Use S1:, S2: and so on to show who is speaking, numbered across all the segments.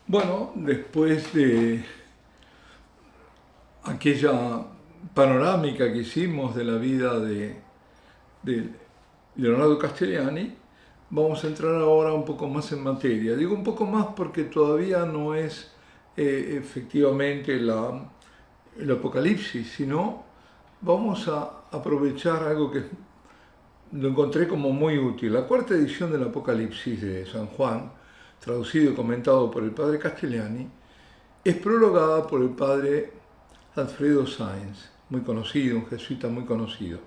S1: Bueno, después de aquella panorámica que hicimos de la vida de Leonardo Castellani, vamos a entrar ahora un poco más en materia. Digo un poco más porque todavía no es efectivamente el Apocalipsis, sino vamos a aprovechar algo que lo encontré como muy útil. La cuarta edición del Apocalipsis de San Juan, traducido y comentado por el padre Castellani, es prologada por el padre Alfredo Sáenz, muy conocido, un jesuita muy conocido.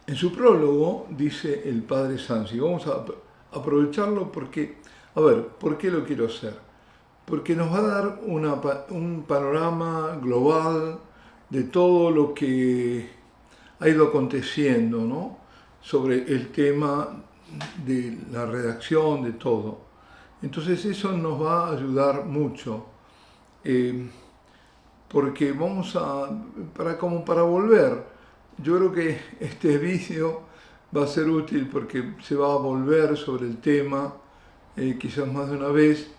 S1: En su prólogo dice el padre Sáenz, y vamos a aprovecharlo porque, ¿por qué lo quiero hacer? Porque nos va a dar un panorama global de todo lo que ha ido aconteciendo, ¿no? Sobre el tema de la redacción, de todo. Entonces eso nos va a ayudar mucho, porque vamos para volver. Yo creo que este vídeo va a ser útil porque se va a volver sobre el tema, quizás más de una vez,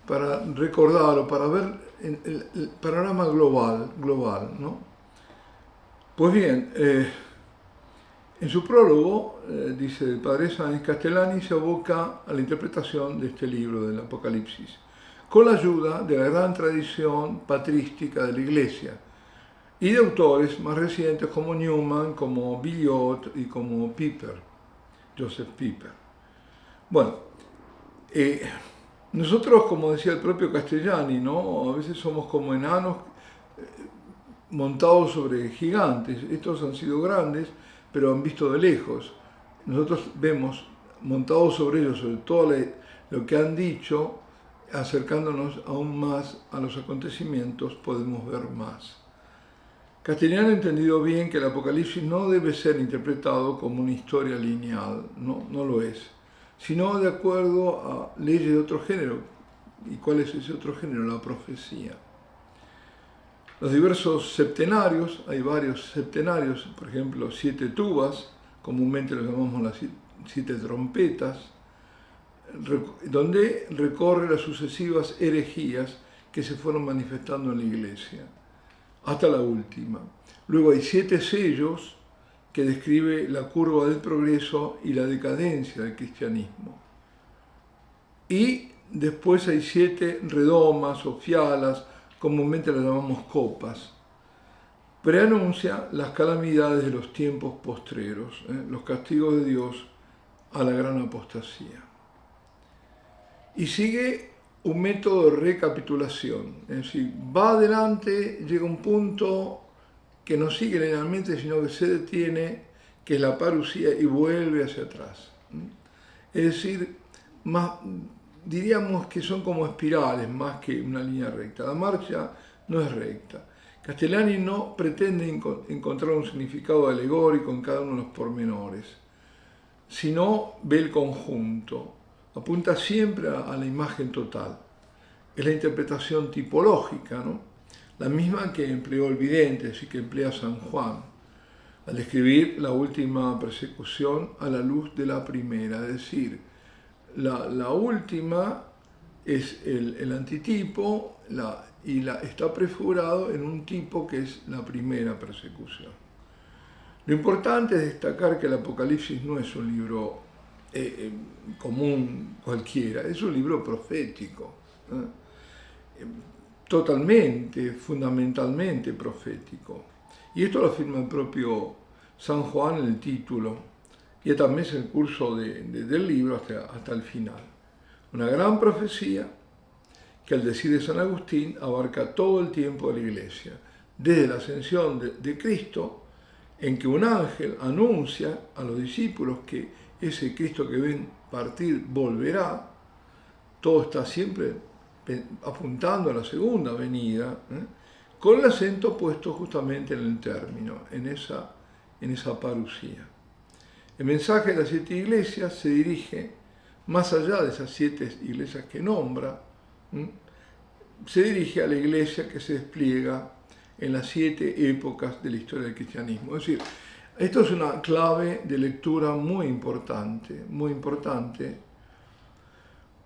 S1: para recordar o para ver el panorama global, ¿no? Pues bien, en su prólogo, dice el padre Sáenz, Castellani se aboca a la interpretación de este libro del Apocalipsis, con la ayuda de la gran tradición patrística de la Iglesia y de autores más recientes como Newman, como Billiot y como Piper, Joseph Piper. Bueno, nosotros, como decía el propio Castellani, ¿no? A veces somos como enanos montados sobre gigantes. Estos han sido grandes, pero han visto de lejos. Nosotros vemos montados sobre ellos, sobre todo lo que han dicho, acercándonos aún más a los acontecimientos, podemos ver más. Castellani ha entendido bien que el Apocalipsis no debe ser interpretado como una historia lineal, no lo es, sino de acuerdo a leyes de otro género. ¿Y cuál es ese otro género? La profecía. Los diversos septenarios, hay varios septenarios, por ejemplo, 7 tubas, comúnmente los llamamos las 7 trompetas, donde recorre las sucesivas herejías que se fueron manifestando en la Iglesia, hasta la última. Luego hay 7 sellos que describe la curva del progreso y la decadencia del cristianismo. Y después hay 7 redomas o fialas, comúnmente las llamamos copas, preanuncia las calamidades de los tiempos postreros, los castigos de Dios a la gran apostasía. Y sigue un método de recapitulación, es decir, va adelante, llega un punto que no sigue linealmente, sino que se detiene, que es la parusía, y vuelve hacia atrás. Es decir, diríamos que son como espirales más que una línea recta. La marcha no es recta. Castellani no pretende encontrar un significado alegórico en cada uno de los pormenores, sino ve el conjunto. Apunta siempre a la imagen total. Es la interpretación tipológica, ¿no? La misma que empleó el vidente, así que emplea San Juan, al describir la última persecución a la luz de la primera, es decir, la última es el antitipo está prefigurado en un tipo que es la primera persecución. Lo importante es destacar que el Apocalipsis no es un libro común cualquiera, es un libro profético, totalmente, fundamentalmente profético. Y esto lo afirma el propio San Juan en el título, y también es el curso del libro hasta el final. Una gran profecía que, al decir de San Agustín, abarca todo el tiempo de la Iglesia, desde la ascensión de Cristo, en que un ángel anuncia a los discípulos que ese Cristo que ven partir volverá. Todo está siempre apuntando a la segunda venida, con el acento puesto justamente en el término, en esa parusía. El mensaje de las 7 iglesias se dirige, más allá de esas 7 iglesias que nombra, se dirige a la iglesia que se despliega en las 7 épocas de la historia del cristianismo. Es decir, esto es una clave de lectura muy importante,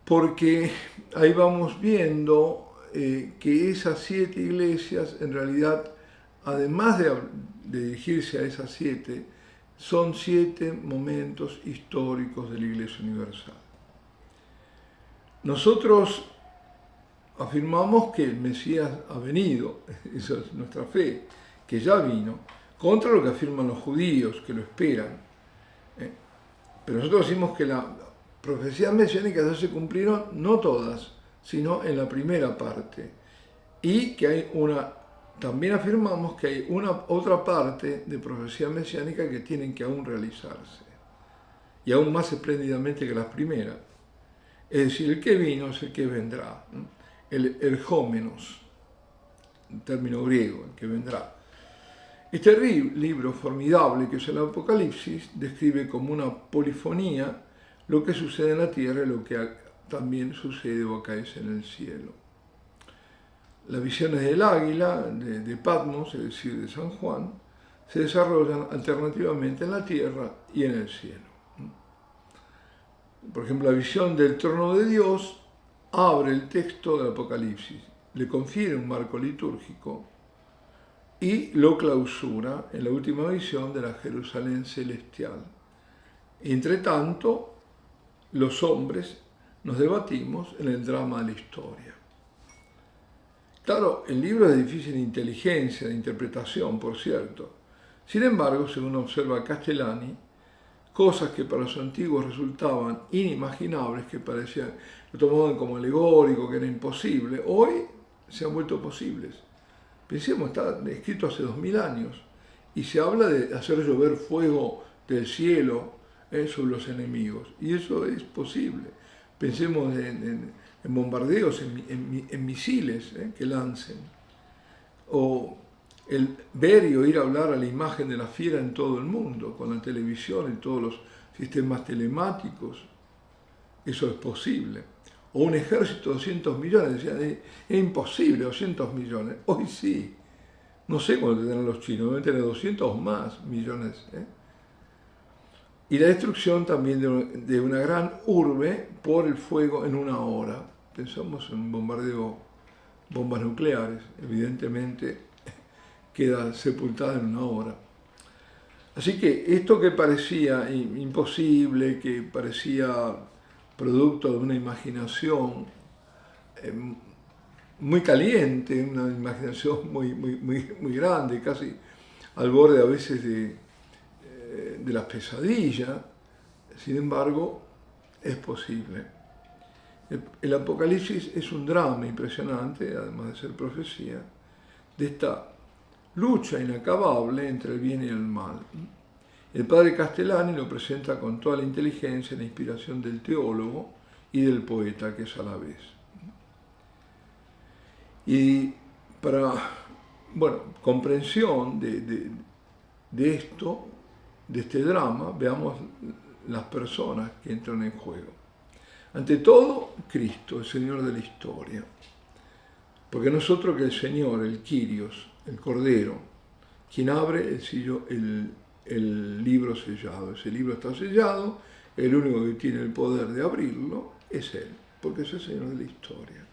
S1: porque ahí vamos viendo que esas 7 iglesias, en realidad, además de dirigirse a esas 7, son 7 momentos históricos de la Iglesia Universal. Nosotros afirmamos que el Mesías ha venido, esa es nuestra fe, que ya vino, contra lo que afirman los judíos, que lo esperan. Pero nosotros decimos que las profecías mesiánicas ya se cumplieron, no todas, sino en la primera parte. Y que hay también afirmamos que hay otra parte de profecía mesiánica que tienen que aún realizarse. Y aún más espléndidamente que las primeras. Es decir, el que vino es el que vendrá. El ergómenos, un término griego, el que vendrá. Este libro formidable que es el Apocalipsis describe como una polifonía lo que sucede en la tierra y lo que también sucede o acaece en el cielo. Las visiones del águila, de Patmos, es decir, de San Juan, se desarrollan alternativamente en la tierra y en el cielo. Por ejemplo, la visión del trono de Dios abre el texto del Apocalipsis, le confiere un marco litúrgico y lo clausura en la última visión de la Jerusalén celestial. Entre tanto, los hombres nos debatimos en el drama de la historia. Claro, el libro es de difícil inteligencia, de interpretación, por cierto. Sin embargo, según observa Castellani, cosas que para los antiguos resultaban inimaginables, que parecían, lo tomaban como alegórico, que era imposible, hoy se han vuelto posibles. Pensemos, está escrito hace 2000 años y se habla de hacer llover fuego del cielo sobre los enemigos, y eso es posible. Pensemos en bombardeos, en misiles que lancen, o el ver y oír hablar a la imagen de la fiera en todo el mundo, con la televisión, en todos los sistemas telemáticos. Eso es posible. O un ejército de 200 millones, decían, es imposible, 200 millones. Hoy sí. No sé cuánto tendrán los chinos, deben tener 200 más millones. Y la destrucción también de una gran urbe por el fuego en una hora. Pensamos en un bombardeo, bombas nucleares, evidentemente queda sepultada en una hora. Así que esto que parecía imposible, que parecía producto de una imaginación muy caliente, una imaginación muy grande, casi al borde a veces de la pesadilla, sin embargo, es posible. El Apocalipsis es un drama impresionante, además de ser profecía, de esta lucha inacabable entre el bien y el mal. El padre Castellani lo presenta con toda la inteligencia y la inspiración del teólogo y del poeta que es a la vez. Y para, comprensión de esto, de este drama, veamos las personas que entran en juego. Ante todo, Cristo, el Señor de la historia. Porque no es otro que el Señor, el Kyrios, el Cordero, quien abre el libro sellado. Ese libro está sellado, el único que tiene el poder de abrirlo es Él, porque es el Señor de la historia.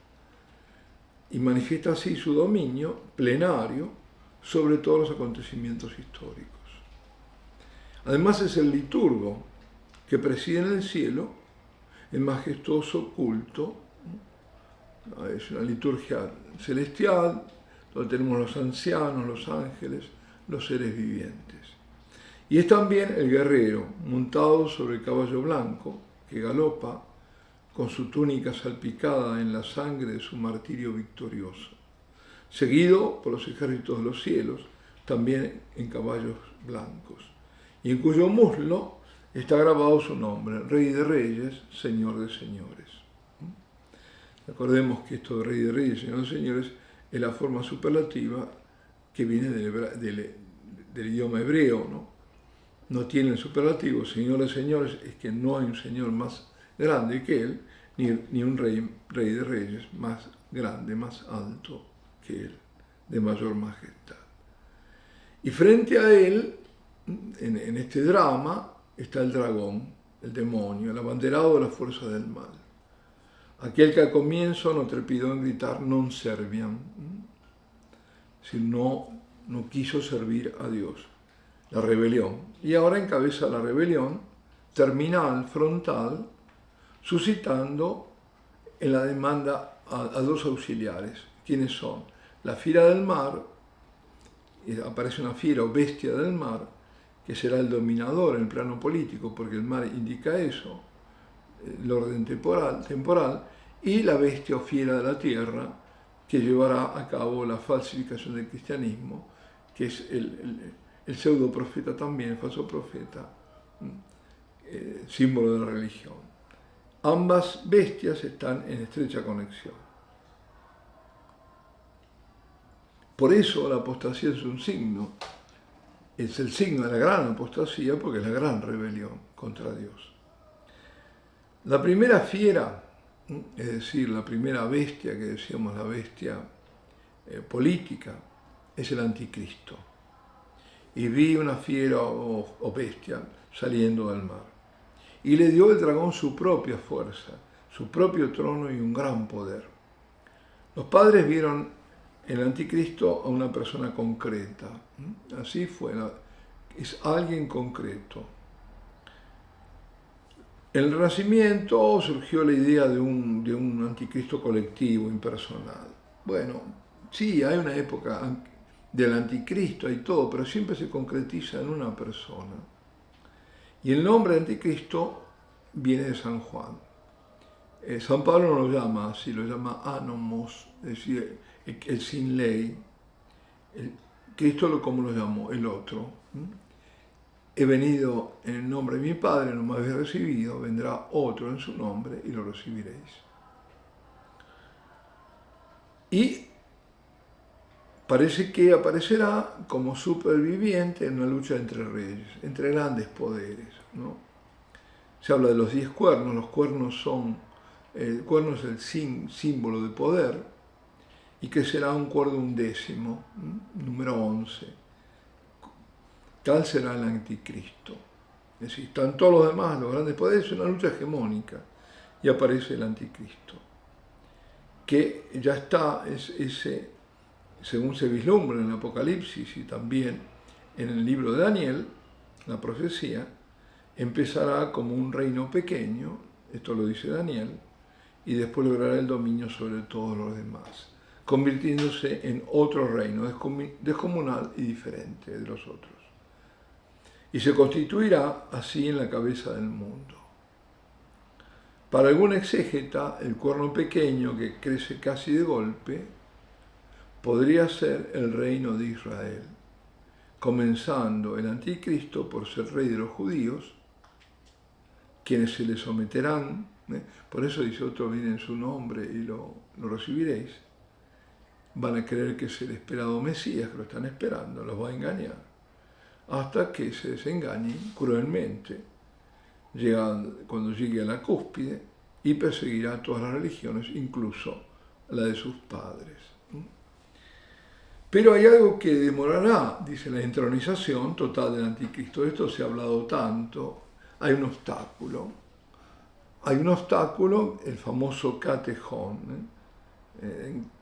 S1: Y manifiesta así su dominio plenario sobre todos los acontecimientos históricos. Además es el liturgo que preside en el cielo el majestuoso culto. Es una liturgia celestial, donde tenemos los ancianos, los ángeles, los seres vivientes. Y es también el guerrero, montado sobre el caballo blanco, que galopa con su túnica salpicada en la sangre de su martirio victorioso, seguido por los ejércitos de los cielos, también en caballos blancos, y en cuyo muslo está grabado su nombre, Rey de Reyes, Señor de Señores. Recordemos que esto de Rey de Reyes, Señor de Señores, es la forma superlativa que viene del idioma hebreo, ¿no? No tiene el superlativo, Señor de Señores, es que no hay un Señor más grande que Él, ni un rey de Reyes más grande, más alto que Él, de mayor majestad. Y frente a Él, en este drama, está el dragón, el demonio, el abanderado de la fuerza del mal. Aquel que al comienzo no trepidó en gritar non serviam, si no quiso servir a Dios, la rebelión. Y ahora encabeza la rebelión terminal, frontal, suscitando en la demanda a dos auxiliares. ¿Quiénes son? La fiera del mar, y aparece una fiera o bestia del mar, que será el dominador en el plano político, porque el mar indica eso, el orden temporal, y la bestia o fiera de la tierra, que llevará a cabo la falsificación del cristianismo, que es el pseudo profeta también, el falso profeta, símbolo de la religión. Ambas bestias están en estrecha conexión. Por eso la apostasía es un signo, es el signo de la gran apostasía, porque es la gran rebelión contra Dios. La primera fiera, es decir, la primera bestia que decíamos, la bestia política, es el anticristo. Y vi una fiera o bestia saliendo del mar. Y le dio el dragón su propia fuerza, su propio trono y un gran poder. Los padres vieron en el anticristo a una persona concreta. Así fue, es alguien concreto. En el Renacimiento surgió la idea de un anticristo colectivo, impersonal. Bueno, sí, hay una época del anticristo y todo, pero siempre se concretiza en una persona. Y el nombre de anticristo viene de San Juan. San Pablo no lo llama así, lo llama anomos, es decir, el sin ley. Cristo, ¿cómo lo llamó? El otro. He venido en el nombre de mi Padre, no me habéis recibido, vendrá otro en su nombre y lo recibiréis. Y parece que aparecerá como superviviente en una lucha entre reyes, entre grandes poderes, ¿no? Se habla de los 10 cuernos, los cuernos son, el cuerno es el símbolo de poder, y que será un cuerno undécimo, número 11. Tal será el anticristo. Es decir, están todos los demás, los grandes poderes, es una lucha hegemónica, y aparece el anticristo, que ya está, según se vislumbra en el Apocalipsis y también en el libro de Daniel, la profecía, empezará como un reino pequeño, esto lo dice Daniel, y después logrará el dominio sobre todos los demás, convirtiéndose en otro reino descomunal y diferente de los otros. Y se constituirá así en la cabeza del mundo. Para algún exégeta, el cuerno pequeño que crece casi de golpe podría ser el reino de Israel, comenzando el anticristo por ser rey de los judíos, quienes se le someterán, por eso dice otro, viene en su nombre y lo recibiréis, van a creer que es el esperado Mesías, que lo están esperando, los va a engañar, hasta que se desengañen cruelmente, cuando llegue a la cúspide, y perseguirá a todas las religiones, incluso la de sus padres. Pero hay algo que demorará, dice la entronización total del anticristo. De esto se ha hablado tanto. Hay un obstáculo. Hay un obstáculo, el famoso catejón,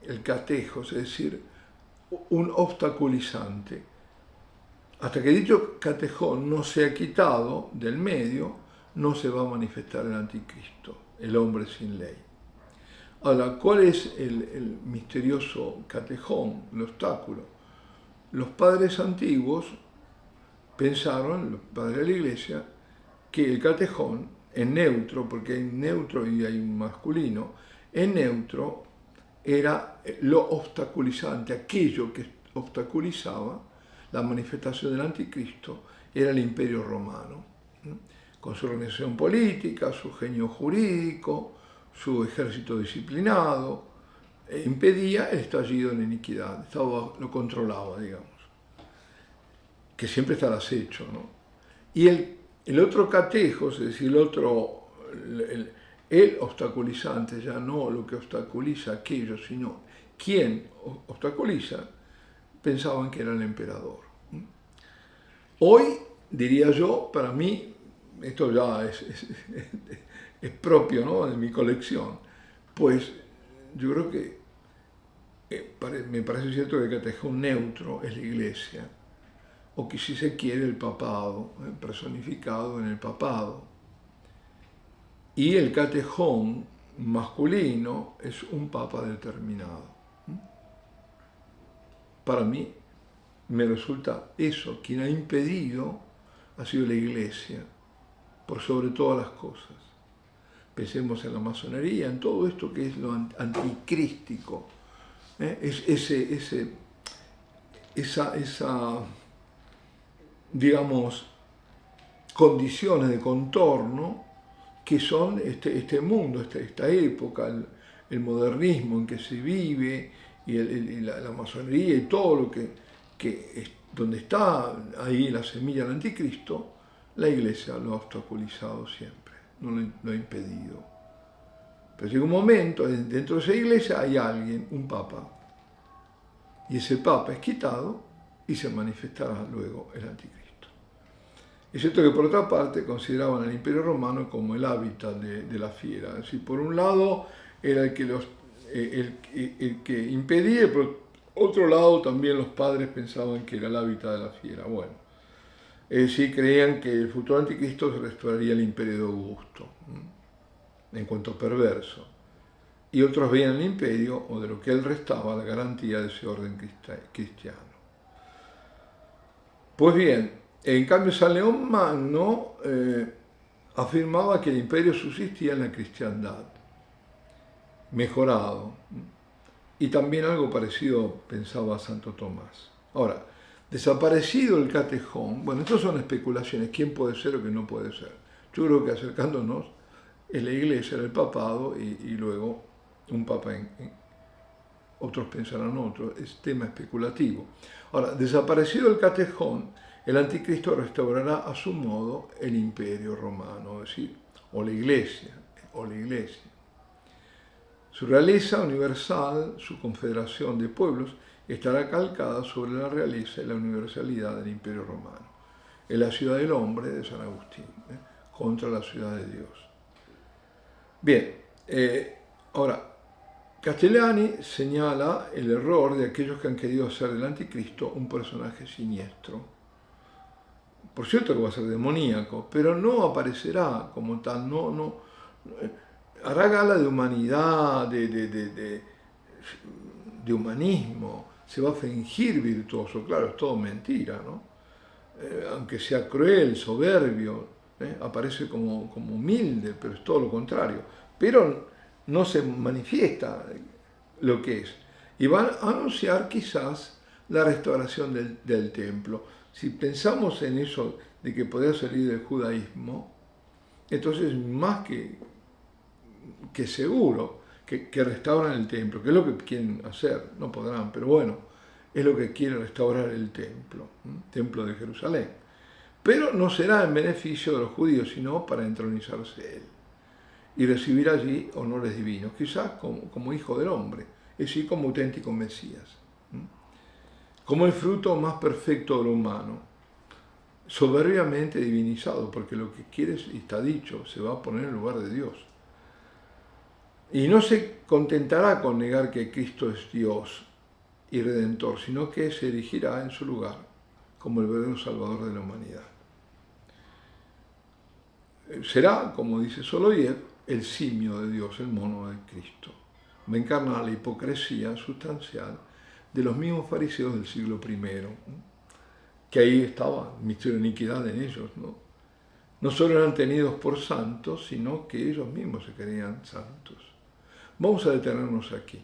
S1: el catejos, es decir, un obstaculizante. Hasta que dicho catejón no sea quitado del medio, no se va a manifestar el anticristo, el hombre sin ley. Ahora, ¿cuál es el misterioso catejón, el obstáculo? Los padres antiguos pensaron, los padres de la Iglesia, que el catejón, en neutro, porque hay un neutro y hay un masculino, en neutro era lo obstaculizante, aquello que obstaculizaba la manifestación del anticristo, era el Imperio Romano, con su organización política, su genio jurídico, su ejército disciplinado, impedía el estallido en la iniquidad, lo controlaba, digamos, que siempre está al acecho, ¿no? Y el otro catejos, es decir, el obstaculizante, ya no lo que obstaculiza aquello, sino quien obstaculiza, pensaban que era el emperador. Hoy, diría yo, para mí, esto ya es propio, ¿no?, de mi colección, Pues yo creo que me parece cierto que el catejón neutro es la Iglesia, o que si se quiere el papado, personificado en el papado. Y el catejón masculino es un papa determinado. Para mí me resulta eso, quien ha impedido ha sido la Iglesia, por sobre todas las cosas. Pensemos en la masonería, en todo esto que es lo anticrístico, esa, digamos, condiciones de contorno que son este mundo, esta época, el modernismo en que se vive, y la masonería y todo lo donde está ahí la semilla del anticristo, la Iglesia lo ha obstaculizado siempre, no lo ha impedido. Pero llega un momento, dentro de esa Iglesia hay alguien, un papa, y ese papa es quitado y se manifestará luego el anticristo. Es cierto que por otra parte consideraban el Imperio Romano como el hábitat de la fiera, es decir, por un lado era el que impedía, por otro lado también los padres pensaban que era el hábitat de la fiera. Bueno, sí creían que el futuro anticristo restauraría el imperio de Augusto, en cuanto perverso. Y otros veían el imperio, o de lo que él restaba, la garantía de ese orden cristiano. Pues bien, en cambio San León Magno afirmaba que el imperio subsistía en la cristiandad, mejorado. Y también algo parecido pensaba Santo Tomás. Ahora, desaparecido el catejón, bueno, estas son especulaciones, quién puede ser o quién no puede ser. Yo creo que acercándonos, es la Iglesia, era el papado y luego un papa, otros pensarán otros, es tema especulativo. Ahora, desaparecido el catejón, el anticristo restaurará a su modo el imperio romano, es decir, o la Iglesia. Su realeza universal, su confederación de pueblos, estará calcada sobre la realeza y la universalidad del Imperio Romano. Es la ciudad del hombre de San Agustín, contra la ciudad de Dios. Bien, ahora, Castellani señala el error de aquellos que han querido hacer del anticristo un personaje siniestro. Por cierto que va a ser demoníaco, pero no aparecerá como tal, hará gala de humanidad, de humanismo, se va a fingir virtuoso, claro, es todo mentira, ¿no? Aunque sea cruel, soberbio, aparece como humilde, pero es todo lo contrario. Pero no se manifiesta lo que es. Y van a anunciar quizás la restauración del templo. Si pensamos en eso de que podía salir del judaísmo, entonces más que seguro que restauran el templo, que es lo que quieren hacer, no podrán, pero bueno, es lo que quiere restaurar el templo de Jerusalén. Pero no será en beneficio de los judíos, sino para entronizarse él y recibir allí honores divinos, quizás como hijo del hombre, es decir, como auténtico Mesías, como el fruto más perfecto de lo humano, soberbiamente divinizado, porque lo que quiere, y está dicho, se va a poner en lugar de Dios. Y no se contentará con negar que Cristo es Dios y Redentor, sino que se erigirá en su lugar como el verdadero Salvador de la humanidad. Será, como dice Soloiev, el simio de Dios, el mono de Cristo. Va a encarnar la hipocresía sustancial de los mismos fariseos del siglo I, que ahí estaba el misterio de iniquidad en ellos, ¿no? No solo eran tenidos por santos, sino que ellos mismos se creían santos. Vamos a detenernos aquí.